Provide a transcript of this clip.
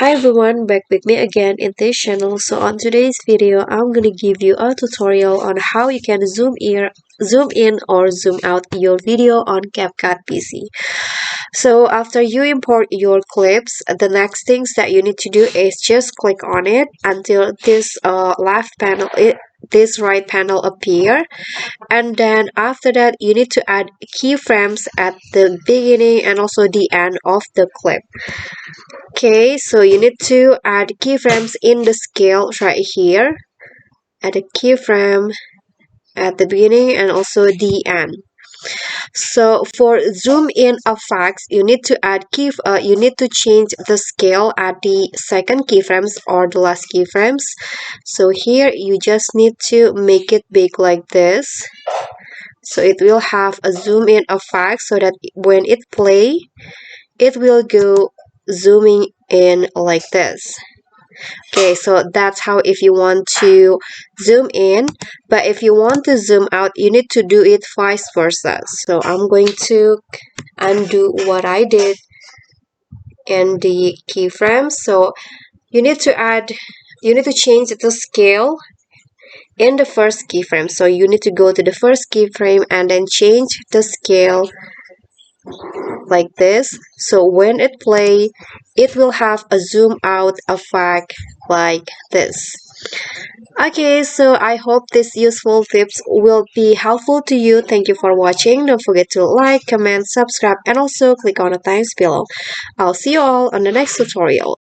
Hi everyone, back with me again in this channel. So on today's video, I'm gonna give you a tutorial on how you can zoom in or zoom out your video on CapCut PC. So after you import your clips, the next things that you need to do is just click on it until this this right panel appear, and then after that you need to add keyframes at the beginning and also the end of the clip. Okay, so you need to add keyframes in the scale right here. Add a keyframe at the beginning and also the end. So for zoom in effects, you need to you need to change the scale at the second keyframes or the last keyframes. So here you just need to make it big like this. So it will have a zoom in effect so that when it play, it will go zooming in like this. Okay, so that's how if you want to zoom in, but if you want to zoom out, you need to do it vice versa. So I'm going to undo what I did in the keyframe. So you need to change the scale in the first keyframe. So you need to go to the first keyframe and then change the scale like this. So when it play, it will have a zoom out effect like this. Okay, so I hope these useful tips will be helpful to you. Thank you for watching. Don't forget to like, comment, subscribe, and also click on the thanks below. I'll see you all on the next tutorial.